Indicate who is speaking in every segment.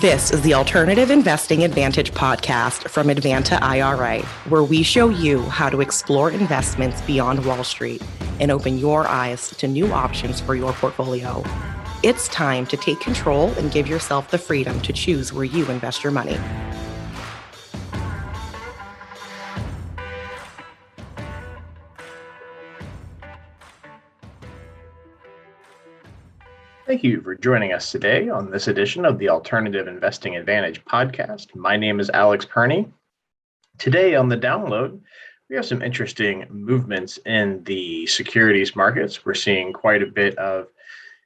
Speaker 1: This is the Alternative Investing Advantage podcast from Advanta IRA, where we show you how to explore investments beyond Wall Street and open your eyes to new options for your portfolio. It's time to take control and give yourself the freedom to choose where you invest your money.
Speaker 2: Thank you for joining us today on this edition of the Alternative Investing Advantage podcast. My name is Alex Perny. Today on the download, we have some interesting movements in the securities markets. We're seeing quite a bit of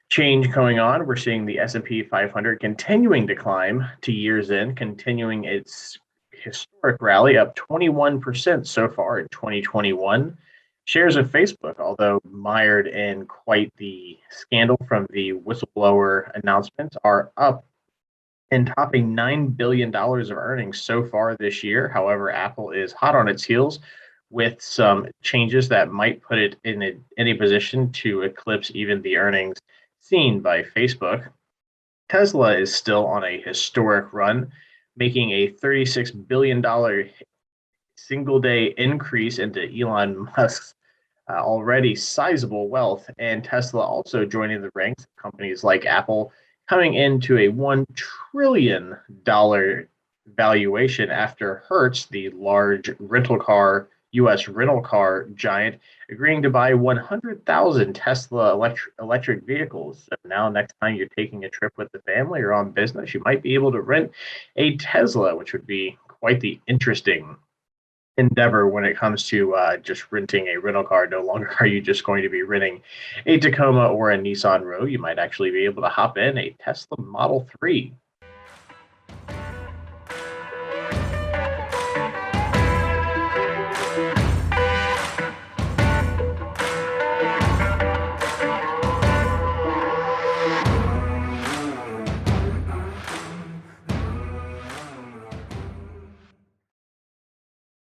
Speaker 2: change going on. We're seeing the S&P 500 continuing to climb to years in, continuing its historic rally up 21% so far in 2021. Shares of Facebook, although mired in quite the scandal from the whistleblower announcement, are up and topping $9 billion of earnings so far this year. However, Apple is hot on its heels with some changes that might put it in a position to eclipse even the earnings seen by Facebook. Tesla is still on a historic run, making a $36 billion single-day increase into Elon Musk's already sizable wealth, and Tesla also joining the ranks of companies like Apple, coming into a $1 trillion valuation after Hertz, the large U.S. rental car giant, agreeing to buy 100,000 Tesla electric vehicles. So now next time you're taking a trip with the family or on business, you might be able to rent a Tesla, which would be quite the interesting endeavor when it comes to just renting a rental car. No longer are you just going to be renting a Tacoma or a Nissan Rogue. You might actually be able to hop in a Tesla Model 3.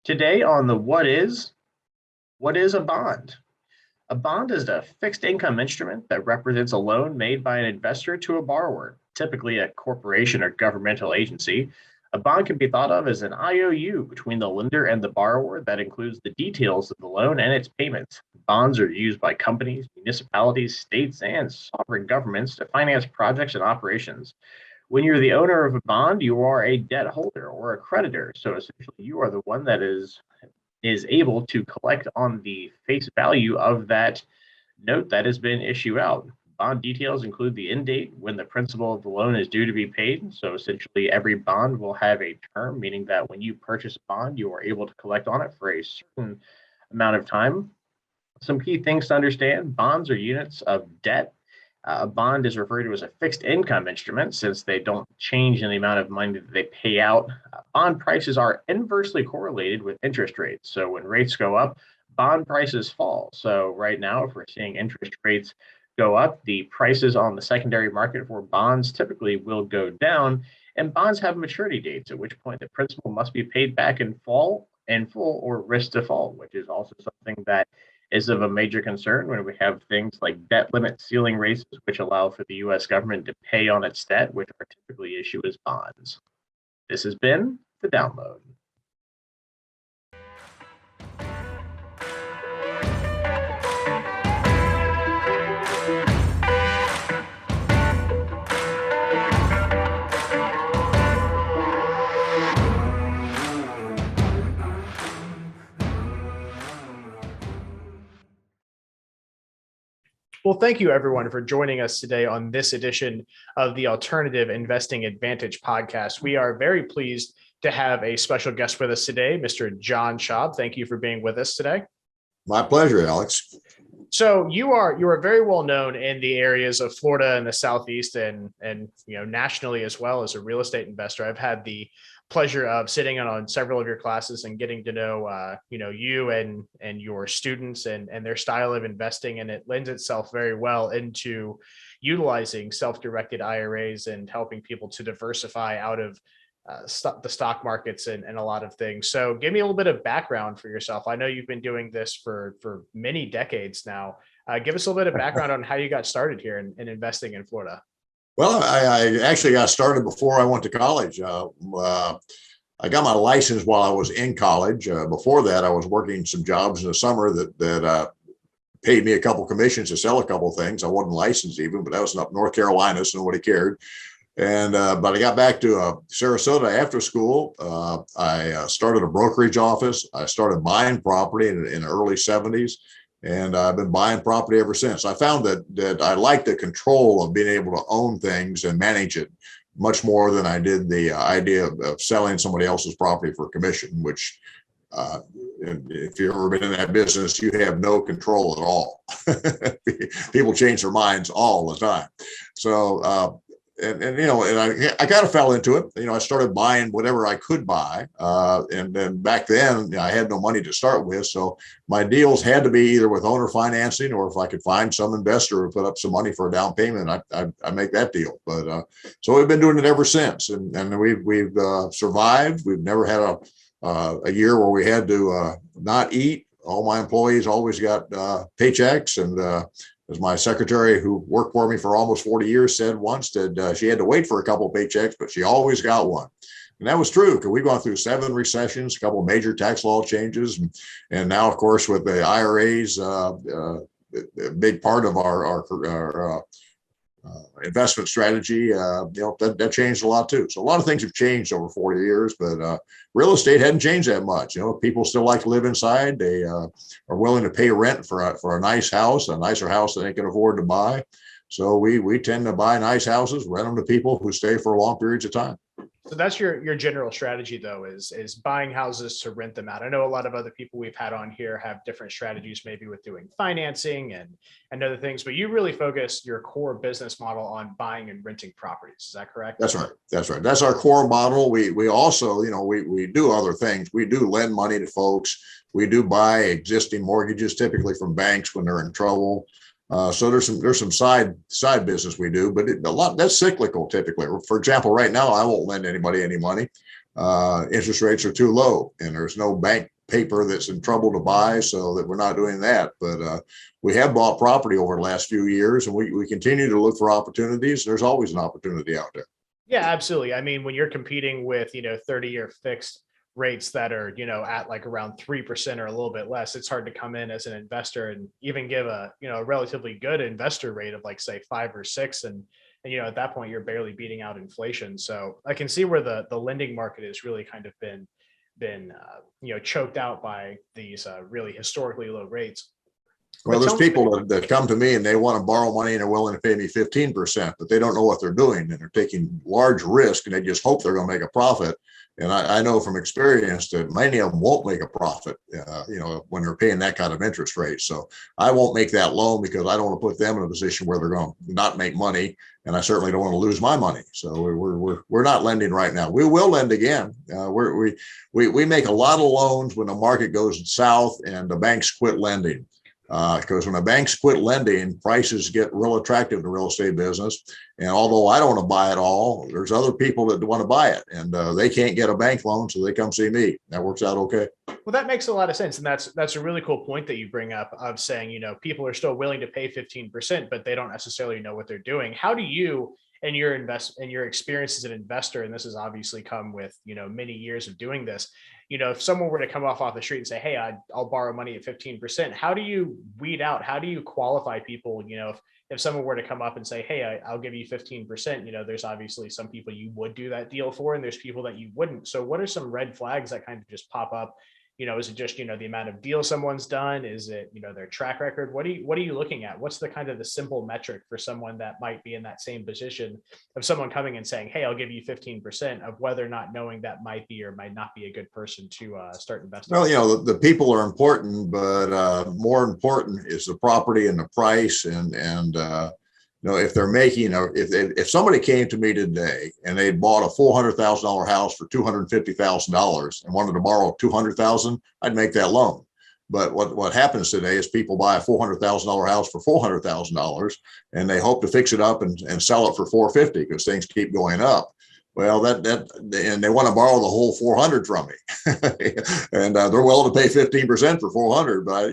Speaker 2: Today on the what is a bond? A bond is a fixed income instrument that represents a loan made by an investor to a borrower, typically a corporation or governmental agency. A bond can be thought of as an IOU between the lender and the borrower that includes the details of the loan and its payments. Bonds are used by companies, municipalities, states, and sovereign governments to finance projects and operations. When you're the owner of a bond, you are a debt holder or a creditor. So essentially, you are the one that is able to collect on the face value of that note that has been issued out. Bond details include the end date when the principal of the loan is due to be paid. So essentially, every bond will have a term, meaning that when you purchase a bond, you are able to collect on it for a certain amount of time. Some key things to understand: bonds are units of debt. A bond is referred to as a fixed income instrument since they don't change in the amount of money that they pay out. Bond prices are inversely correlated with interest rates. So when rates go up, bond prices fall. So right now, if we're seeing interest rates go up, the prices on the secondary market for bonds typically will go down, and bonds have maturity dates, at which point the principal must be paid back in full or risk default, which is also something that is of a major concern when we have things like debt limit ceiling raises, which allow for the U.S. government to pay on its debt, which are typically issued as bonds. This has been the download.
Speaker 3: Well, thank you everyone for joining us today on this edition of the Alternative Investing Advantage podcast. We are very pleased to have a special guest with us today, Mr. John Schaub. Thank you for being with us today.
Speaker 4: My pleasure, Alex.
Speaker 3: So you are very well known in the areas of Florida and the Southeast and nationally as well as a real estate investor. I've had the pleasure of sitting on several of your classes and getting to know you and your students and their style of investing, and it lends itself very well into utilizing self-directed IRAs and helping people to diversify out of the stock markets and a lot of things. So give me a little bit of background for yourself. I know you've been doing this for many decades now. Give us a little bit of background on how you got started here in investing in Florida.
Speaker 4: Well, I actually got started before I went to college. I got my license while I was in college. Before that, I was working some jobs in the summer that paid me a couple commissions to sell a couple things. I wasn't licensed even, but that was up North Carolina, so nobody cared. And but I got back to Sarasota after school. I started a brokerage office. I started buying property in the early 70s, and I've been buying property ever since. I found that I like the control of being able to own things and manage it much more than I did the idea of selling somebody else's property for commission, which if you've ever been in that business, you have no control at all. People change their minds all the time. So, and I kind of fell into it. I started buying whatever I could buy. And then back then I had no money to start with. So my deals had to be either with owner financing, or if I could find some investor who put up some money for a down payment, I make that deal. But so we've been doing it ever since. And we've survived. We've never had a year where we had to not eat. All my employees always got paychecks, and as my secretary, who worked for me for almost 40 years, said once, that she had to wait for a couple of paychecks, but she always got one. And that was true, because we've gone through 7 recessions, a couple of major tax law changes, and now, of course, with the IRAs, a big part of our investment strategy, that changed a lot too. So a lot of things have changed over 40 years, but real estate hadn't changed that much. People still like to live inside. They are willing to pay rent for a nice house, a nicer house than they can afford to buy. So we tend to buy nice houses, rent them to people who stay for long periods of time.
Speaker 3: So that's your general strategy, though, is buying houses to rent them out. I know a lot of other people we've had on here have different strategies, maybe with doing financing and other things, but you really focus your core business model on buying and renting properties. Is that correct?
Speaker 4: That's right. That's our core model. We also, we do other things. We do lend money to folks. We do buy existing mortgages, typically from banks when they're in trouble. So there's some side business we do, but a lot that's cyclical typically. For example, right now I won't lend anybody any money. Interest rates are too low, and there's no bank paper that's in trouble to buy, so that we're not doing that. But we have bought property over the last few years, and we continue to look for opportunities. There's always an opportunity out there.
Speaker 3: Yeah, absolutely. I mean, when you're competing with 30-year fixed rates that are, at like around 3% or a little bit less, it's hard to come in as an investor and even give a relatively good investor rate of like, say, 5 or 6. And at that point, you're barely beating out inflation. So I can see where the lending market has really kind of been choked out by these really historically low rates.
Speaker 4: Well, there's people that come to me and they want to borrow money and they're willing to pay me 15%, but they don't know what they're doing, and they're taking large risk, and they just hope they're going to make a profit. And I know from experience that many of them won't make a profit, when they're paying that kind of interest rate. So I won't make that loan, because I don't want to put them in a position where they're going to not make money, and I certainly don't want to lose my money. So we're not lending right now. We will lend again. We make a lot of loans when the market goes south and the banks quit lending. Because when the banks quit lending, prices get real attractive in the real estate business. And although I don't want to buy it all, there's other people that want to buy it, and they can't get a bank loan, so they come see me. That works out okay.
Speaker 3: Well, that makes a lot of sense. And that's a really cool point that you bring up, of saying, people are still willing to pay 15%, but they don't necessarily know what they're doing. How do you, and your experience as an investor, and this has obviously come with, many years of doing this, if someone were to come off the street and say, hey, I'll borrow money at 15%, how do you weed out, how do you qualify people? If someone were to come up and say, hey, I'll give you 15%, there's obviously some people you would do that deal for, and there's people that you wouldn't. So what are some red flags that kind of just pop up? Is it just, the amount of deals someone's done? Is it, their track record? What are you looking at? What's the kind of the simple metric for someone that might be in that same position of someone coming and saying, hey, I'll give you 15%, of whether or not knowing that might be or might not be a good person to start investing?
Speaker 4: Well, the people are important, but more important is the property and the price. And if they're making, if somebody came to me today and they bought a $400,000 house for $250,000 and wanted to borrow $200,000, I'd make that loan. But what happens today is people buy a $400,000 house for $400,000, and they hope to fix it up and sell it for $450 because things keep going up. Well, and they want to borrow the whole 400 from me, and they're willing to pay 15% for 400. But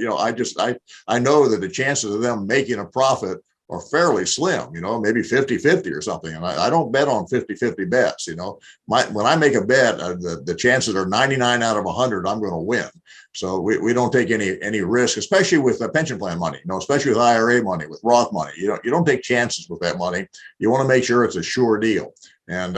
Speaker 4: I know that the chances of them making a profit are fairly slim, maybe 50-50 or something. And I don't bet on 50-50 bets. When I make a bet, the chances are 99 out of 100 I'm going to win. So we don't take any risk, especially with pension plan money, especially with IRA money, with Roth money. You don't take chances with that money. You want to make sure it's a sure deal. And,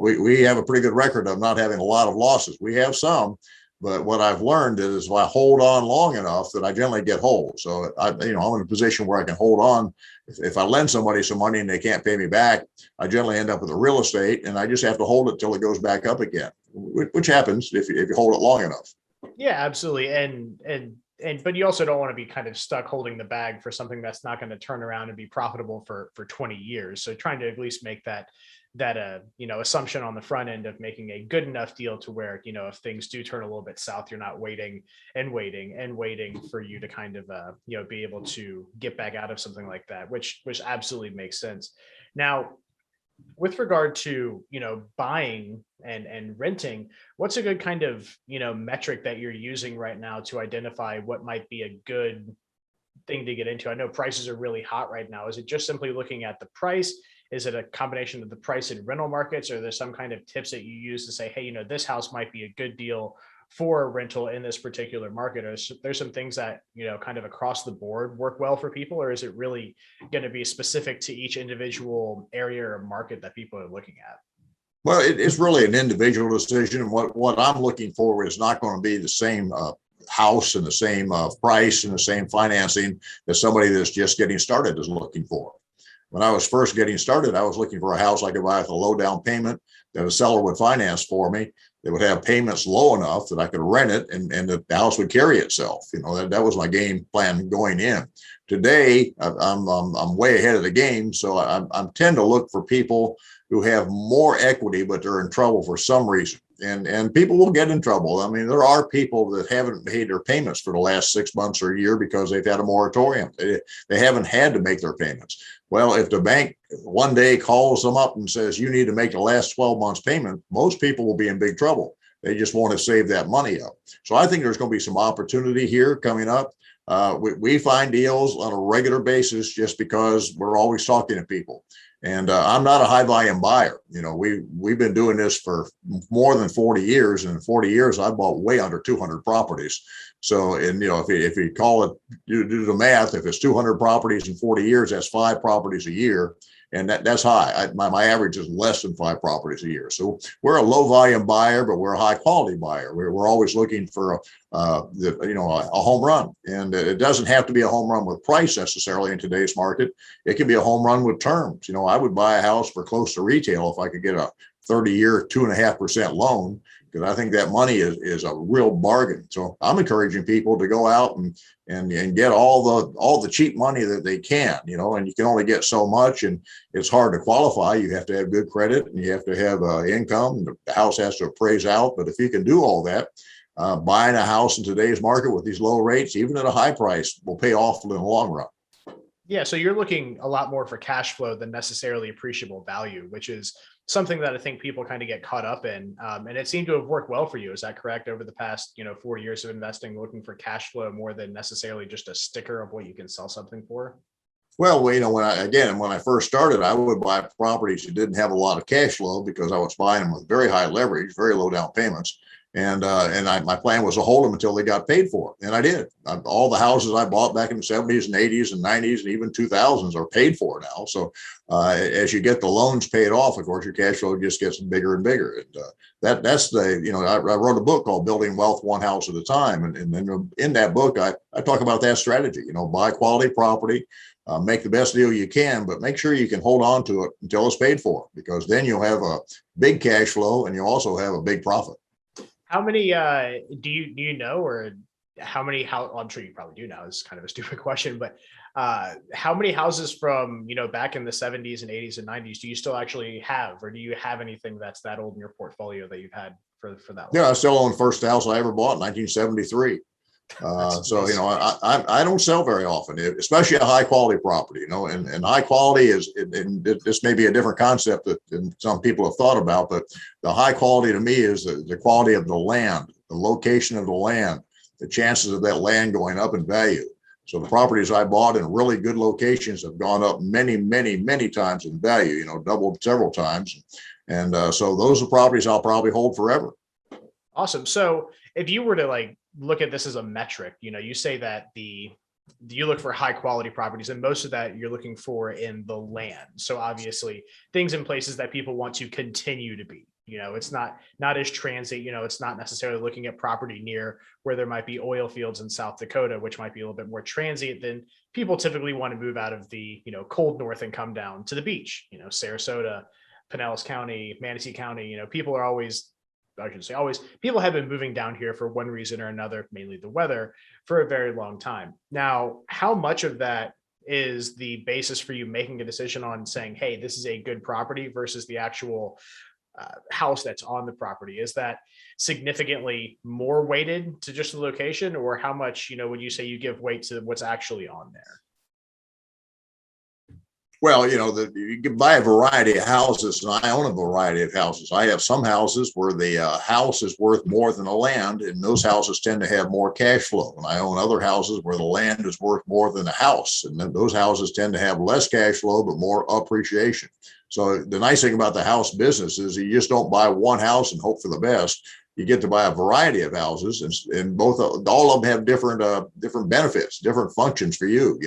Speaker 4: we have a pretty good record of not having a lot of losses. We have some, but what I've learned is if I hold on long enough that I generally get whole. So I'm in a position where I can hold on. If I lend somebody some money and they can't pay me back, I generally end up with a real estate, and I just have to hold it till it goes back up again, which happens if you hold it long enough.
Speaker 3: Yeah, absolutely. But you also don't want to be kind of stuck holding the bag for something that's not going to turn around and be profitable for 20 years. So trying to at least make that assumption on the front end of making a good enough deal to where, if things do turn a little bit south, you're not waiting for you to kind of, be able to get back out of something like that, which absolutely makes sense. Now, with regard to, buying and renting, what's a good kind of, metric that you're using right now to identify what might be a good thing to get into? I know prices are really hot right now. Is it just simply looking at the price? Is it a combination of the price in rental markets, or there's some kind of tips that you use to say, hey, this house might be a good deal for a rental in this particular market? Or there's some things that, kind of across the board work well for people, or is it really going to be specific to each individual area or market that people are looking at?
Speaker 4: Well, it's really an individual decision. And what I'm looking for is not going to be the same house and the same price and the same financing that somebody that's just getting started is looking for. When I was first getting started, I was looking for a house I could buy with a low down payment that a seller would finance for me. That would have payments low enough that I could rent it and the house would carry itself. That was my game plan going in. Today, I'm way ahead of the game. So I tend to look for people who have more equity, but they're in trouble for some reason. And people will get in trouble. I mean, there are people that haven't paid their payments for the last 6 months or a year because they've had a moratorium. They haven't had to make their payments. Well, if the bank one day calls them up and says, you need to make the last 12 months payment, most people will be in big trouble. They just want to save that money up. So I think there's going to be some opportunity here coming up. We find deals on a regular basis just because we're always talking to people. And I'm not a high volume buyer. We've been doing this for more than 40 years. And in 40 years, I bought way under 200 properties. So, and if you call it, do the math, if it's 200 properties in 40 years, that's 5 properties a year. And that's high. My average is less than 5 properties a year. So we're a low volume buyer, but we're a high quality buyer. We're always looking for a home run. And it doesn't have to be a home run with price necessarily in today's market. It can be a home run with terms. I would buy a house for close to retail if I could get a 30-year, 2.5% loan, because I think that money is a real bargain. So I'm encouraging people to go out and get all the cheap money that they can, and you can only get so much, and it's hard to qualify. You have to have good credit and you have to have income. The house has to appraise out. But if you can do all that, buying a house in today's market with these low rates, even at a high price, will pay off in the long run.
Speaker 3: Yeah. So you're looking a lot more for cash flow than necessarily appreciable value, which is something that I think people kind of get caught up in. And it seemed to have worked well for you. Is that correct? Over the past, 4 years of investing, looking for cash flow more than necessarily just a sticker of what you can sell something for?
Speaker 4: Well, when I first started, I would buy properties that didn't have a lot of cash flow because I was buying them with very high leverage, very low down payments. My plan was to hold them until they got paid for. And I did. All the houses I bought back in the 70s and 80s and 90s and even 2000s are paid for now. So as you get the loans paid off, of course, your cash flow just gets bigger and bigger. And that's I wrote a book called Building Wealth One House at a Time. And then in that book, I talk about that strategy, buy quality property, make the best deal you can, but make sure you can hold on to it until it's paid for, because then you'll have a big cash flow and you also have a big profit.
Speaker 3: How many do you know, or how many well, I'm sure you probably do now. It's kind of a stupid question, but how many houses from back in the 70s and 80s and 90s do you still actually have, or do you have anything that's that old in your portfolio that you've had for that long?
Speaker 4: Yeah, I still own the first house I ever bought in 1973. So I don't sell very often, especially a high quality property. And high quality is, and this may be a different concept than some people have thought about, but the high quality to me is the quality of the land, the location of the land, the chances of that land going up in value. So the properties I bought in really good locations have gone up many, many, many times in value, doubled several times. And so those are properties I'll probably hold forever.
Speaker 3: Awesome. So if you were to like look at this as a metric, you say that you look for high quality properties, and most of that you're looking for in the land. So obviously things in places that people want to continue to be. It's not as transient. It's not necessarily looking at property near where there might be oil fields in South Dakota, which might be a little bit more transient than people typically want to move out of the cold north and come down to the beach. Sarasota, Pinellas County, Manatee County. People are always, I shouldn't say always, people have been moving down here for one reason or another, mainly the weather, for a very long time. Now, how much of that is the basis for you making a decision on saying, hey, this is a good property versus the actual house that's on the property? Is that significantly more weighted to just the location, or how much, would you say you give weight to what's actually on there?
Speaker 4: Well, you can buy a variety of houses, and I own a variety of houses. I have some houses where the house is worth more than the land, and those houses tend to have more cash flow. And I own other houses where the land is worth more than the house, and then those houses tend to have less cash flow but more appreciation. So the nice thing about the house business is you just don't buy one house and hope for the best. You get to buy a variety of houses, and all of them have different benefits, different functions for you.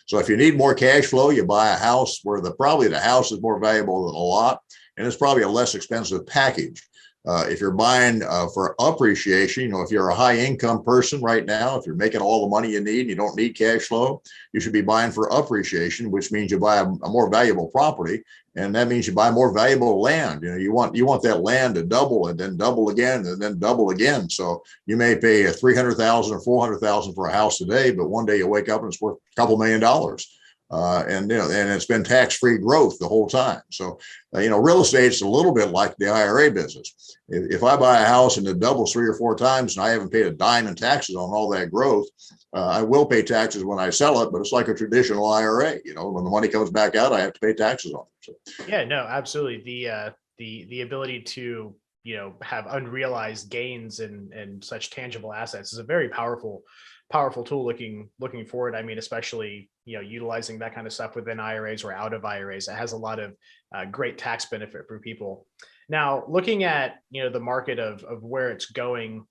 Speaker 4: So if you need more cash flow, you buy a house where probably the house is more valuable than a lot, and it's probably a less expensive package. If you're buying for appreciation, if you're a high income person right now, if you're making all the money you need, and you don't need cash flow, you should be buying for appreciation, which means you buy a more valuable property. And that means you buy more valuable land. You want that land to double and then double again and then double again. So you may pay $300,000 or $400,000 for a house today, but one day you wake up and it's worth a couple $1 million. And it's been tax-free growth the whole time. So, real estate's a little bit like the IRA business. If I buy a house and it doubles 3 or 4 times and I haven't paid a dime in taxes on all that growth, I will pay taxes when I sell it, but it's like a traditional IRA. When the money comes back out, I have to pay taxes on it. So.
Speaker 3: Yeah, no, absolutely. The ability to have unrealized gains and such tangible assets is a very powerful tool looking forward. I mean, especially utilizing that kind of stuff within IRAs or out of IRAs, it has a lot of great tax benefit for people. Now, looking at the market of where it's going,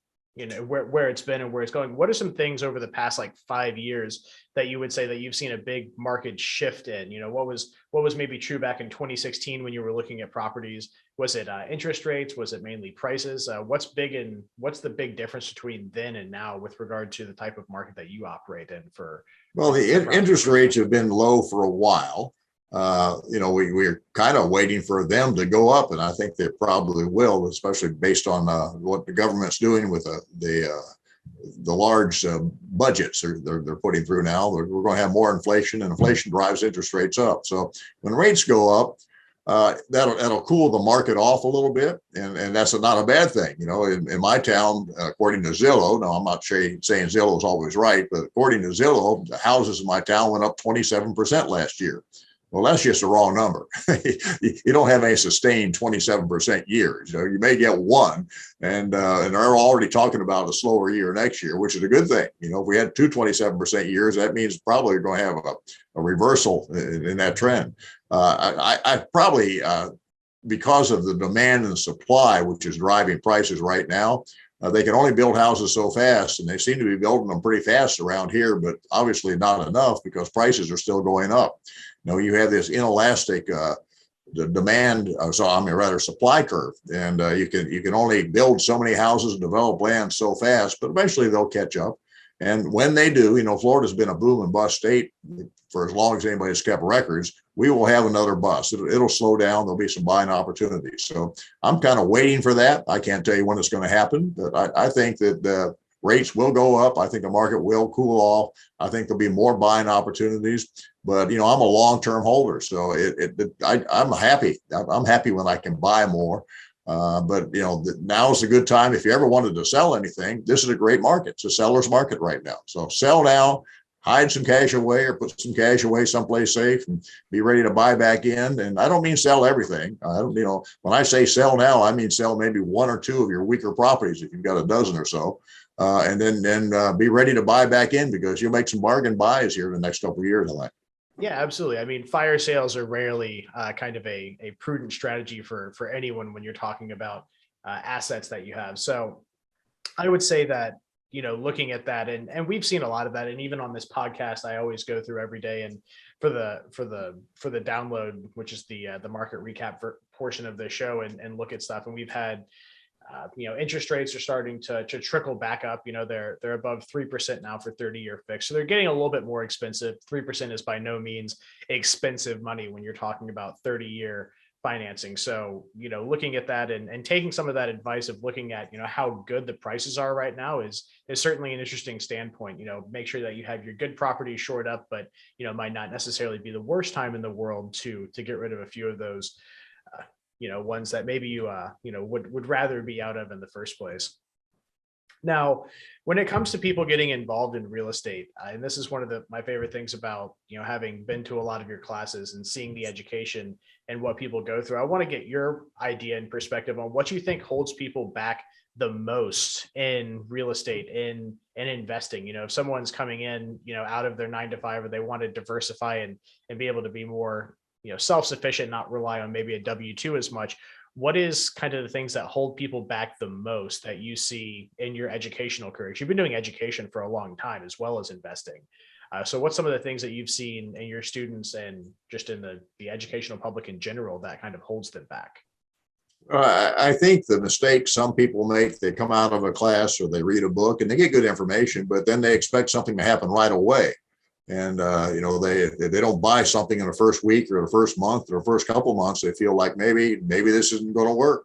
Speaker 3: where it's been and where it's going, what are some things over the past 5 years that you would say that you've seen a big market shift in? What was maybe true back in 2016 when you were looking at properties? Was it interest rates? Was it mainly prices? What's the big difference between then and now with regard to the type of market that you operate in for?
Speaker 4: Well, the interest rates have been low for a while. We're kind of waiting for them to go up, and I think they probably will, especially based on what the government's doing with the large budgets they're putting through now. We're going to have more inflation, and inflation drives interest rates up. So when rates go up, that'll cool the market off a little bit, and that's not a bad thing. In my town, according to Zillow, now I'm not saying Zillow is always right, but according to Zillow, the houses in my town went up 27% last year. Well, that's just a wrong number. You don't have any sustained 27% years. You may get one, and they're already talking about a slower year next year, which is a good thing. If we had 27% years, that means probably going to have a reversal in that trend. I probably, because of the demand and supply, which is driving prices right now, they can only build houses so fast, and they seem to be building them pretty fast around here, but obviously not enough because prices are still going up. You have this inelastic supply curve, and you can only build so many houses and develop land so fast, but eventually they'll catch up. And when they do, Florida's been a boom and bust state for as long as anybody's kept records. We will have another bust. It'll slow down. There'll be some buying opportunities. So I'm kind of waiting for that. I can't tell you when it's going to happen, but I think that the rates will go up. I think the market will cool off. I think there'll be more buying opportunities. But I'm a long-term holder, so I'm happy. I'm happy when I can buy more. But now's a good time. If you ever wanted to sell anything, this is a great market. It's a seller's market right now. So sell now, hide some cash away, or put some cash away someplace safe, and be ready to buy back in. And I don't mean sell everything. I don't, when I say sell now, I mean sell maybe 1 or 2 of your weaker properties if you've got a dozen or so. and then be ready to buy back in, because you'll make some bargain buys here in the next couple of years, I think.
Speaker 3: Yeah, absolutely. I mean, fire sales are rarely kind of a prudent strategy for anyone when you're talking about assets that you have. So I would say that, looking at that, and we've seen a lot of that, and even on this podcast, I always go through every day, and for the download, which is the market recap portion of the show, and look at stuff, and we've had. Interest rates are starting to trickle back up. They're above 3% now for 30-year fixed. So they're getting a little bit more expensive. 3% is by no means expensive money when you're talking about 30-year financing. So, looking at that and taking some of that advice of looking at, how good the prices are right now is certainly an interesting standpoint. Make sure that you have your good properties shored up, but, might not necessarily be the worst time in the world to get rid of a few of those ones that maybe you would rather be out of in the first place. Now, when it comes to people getting involved in real estate, and this is one of my favorite things about, having been to a lot of your classes and seeing the education and what people go through, I want to get your idea and perspective on what you think holds people back the most in real estate, in investing. If someone's coming in, out of their 9 to 5, or they want to diversify and be able to be more self-sufficient, not rely on maybe a W-2 as much. What is kind of the things that hold people back the most that you see in your educational career? You've been doing education for a long time as well as investing. So what's some of the things that you've seen in your students and just in the educational public in general that kind of holds them back?
Speaker 4: I think the mistake some people make, they come out of a class or they read a book and they get good information, but then they expect something to happen right away. And, they don't buy something in the first week or the first month or the first couple of months. They feel like maybe this isn't going to work.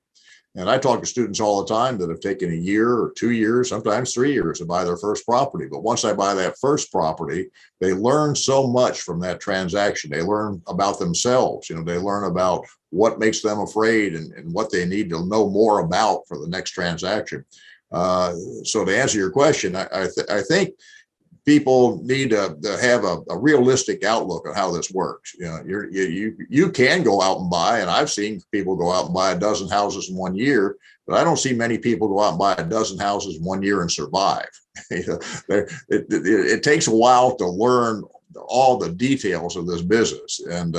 Speaker 4: And I talk to students all the time that have taken a year or 2 years, sometimes 3 years to buy their first property. But once they buy that first property, they learn so much from that transaction. They learn about themselves. They learn about what makes them afraid and what they need to know more about for the next transaction. So to answer your question, I think people need to have a realistic outlook on how this works. You can go out and buy, and I've seen people go out and buy a dozen houses in 1 year, but I don't see many people go out and buy a dozen houses in 1 year and survive. It takes a while to learn all the details of this business. And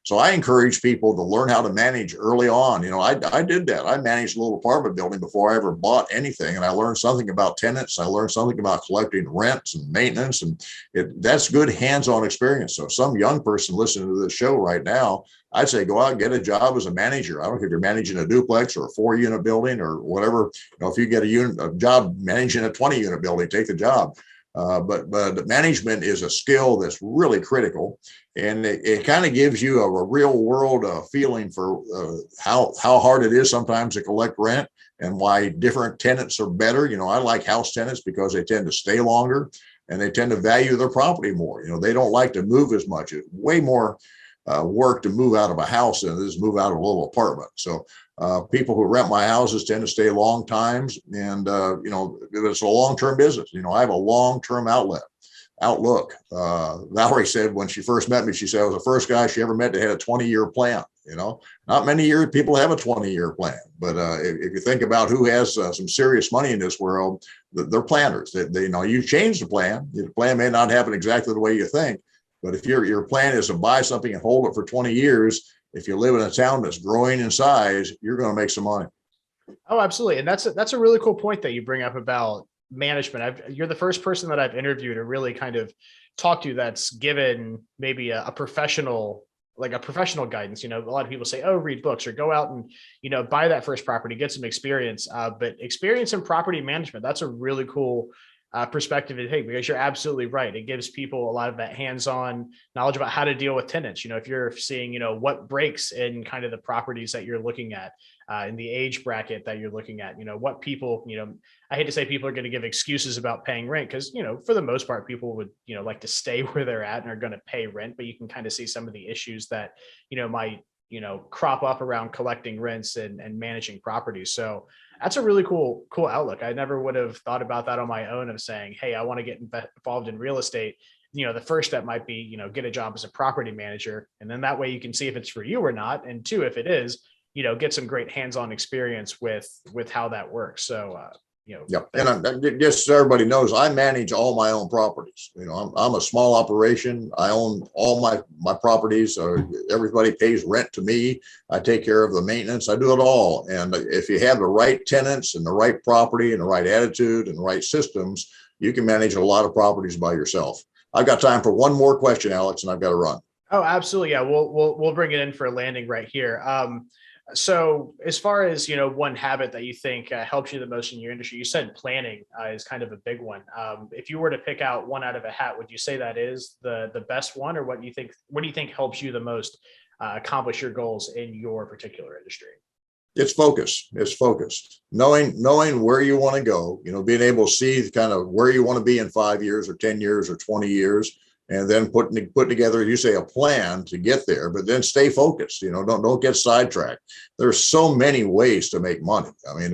Speaker 4: so I encourage people to learn how to manage early on. I did that. I managed a little apartment building before I ever bought anything. And I learned something about tenants. I learned something about collecting rents and maintenance. And that's good hands-on experience. So some young person listening to this show right now, I'd say go out and get a job as a manager. I don't care if you're managing a duplex or a 4-unit building or whatever. If you get a job managing a 20-unit building, take the job. But management is a skill that's really critical, and it kind of gives you a real world feeling for how hard it is sometimes to collect rent and why different tenants are better. I like house tenants because they tend to stay longer and they tend to value their property more. They don't like to move as much. It's way more work to move out of a house than it is move out of a little apartment. So people who rent my houses tend to stay long times, and it's a long-term business. I have a long-term outlook. Valerie said when she first met me, she said I was the first guy she ever met that had a 20-year plan. Not many years people have a 20-year plan, but if you think about who has some serious money in this world, they're planners. They you change the plan. The plan may not happen exactly the way you think, but if your plan is to buy something and hold it for 20 years, if you live in a town that's growing in size, you're going to make some money.
Speaker 3: Oh, absolutely. And that's a really cool point that you bring up about management. You're the first person that I've interviewed to really kind of talk to that's given maybe a professional guidance. A lot of people say, oh, read books or go out and, buy that first property, get some experience, but experience in property management, that's a really cool perspective to take, because you're absolutely right. It gives people a lot of that hands-on knowledge about how to deal with tenants. If you're seeing, what breaks in kind of the properties that you're looking at, in the age bracket that you're looking at, what people, I hate to say people are going to give excuses about paying rent because, for the most part, people would, like to stay where they're at and are going to pay rent, but you can kind of see some of the issues that, might, crop up around collecting rents and managing properties. So that's a really cool outlook. I never would have thought about that on my own of saying, hey, I want to get involved in real estate. The first step might be, get a job as a property manager. And then that way you can see if it's for you or not. And two, if it is, get some great hands-on experience with how that works. So,
Speaker 4: Yep. And just so everybody knows, I manage all my own properties. I'm a small operation. I own all my properties. Everybody pays rent to me. I take care of the maintenance. I do it all. And if you have the right tenants and the right property and the right attitude and the right systems, you can manage a lot of properties by yourself. I've got time for one more question, Alex, and I've got to run.
Speaker 3: Oh, absolutely. Yeah, we'll bring it in for a landing right here. So as far as, one habit that you think helps you the most in your industry, you said planning is kind of a big one. If you were to pick out one out of a hat, would you say that is the best one, or what do you think helps you the most accomplish your goals in your particular industry?
Speaker 4: It's focus. It's focused. Knowing where you want to go, being able to see kind of where you want to be in 5 years or 10 years or 20 years, and then put together, you say, a plan to get there, but then stay focused. Don't get sidetracked. There's so many ways to make money. I mean,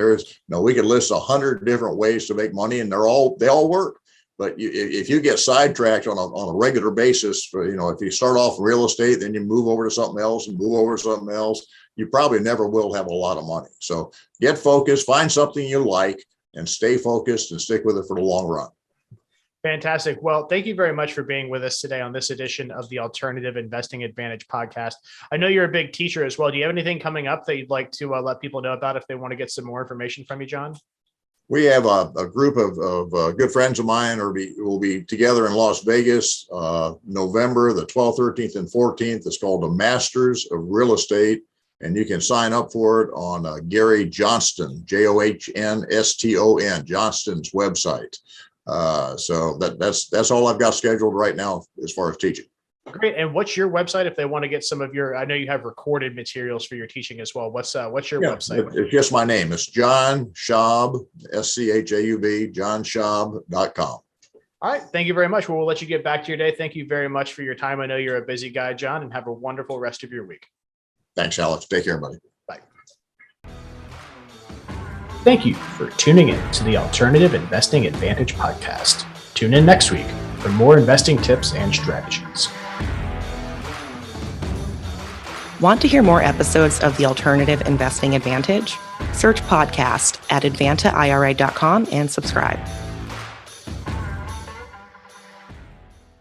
Speaker 4: we could list 100 different ways to make money, and they all work. But if you get sidetracked on a regular basis, if you start off in real estate, then you move over to something else and move over to something else, you probably never will have a lot of money. So get focused, find something you like, and stay focused and stick with it for the long run.
Speaker 3: Fantastic. Well, thank you very much for being with us today on this edition of the Alternative Investing Advantage podcast. I know you're a big teacher as well. Do you have anything coming up that you'd like to let people know about if they want to get some more information from you, John?
Speaker 4: We have a group of good friends of mine will be together in Las Vegas, November the 12th, 13th, and 14th. It's called the Masters of Real Estate, and you can sign up for it on Gary Johnston, JOHNSTON, Johnston's website. So that's all I've got scheduled right now as far as teaching.
Speaker 3: Great. And what's your website if they want to get some of your, I know you have recorded materials for your teaching as well. What's your website?
Speaker 4: It's just my name. It's John Schaub, SCHAUB, johnschaub.com.
Speaker 3: All right. Thank you very much. Well, we'll let you get back to your day. Thank you very much for your time. I know you're a busy guy, John, and have a wonderful rest of your week.
Speaker 4: Thanks, Alex. Take care, buddy.
Speaker 3: Bye. Thank you for tuning in to the Alternative Investing Advantage podcast. Tune in next week for more investing tips and strategies.
Speaker 1: Want to hear more episodes of the Alternative Investing Advantage? Search podcast at advantaira.com and subscribe.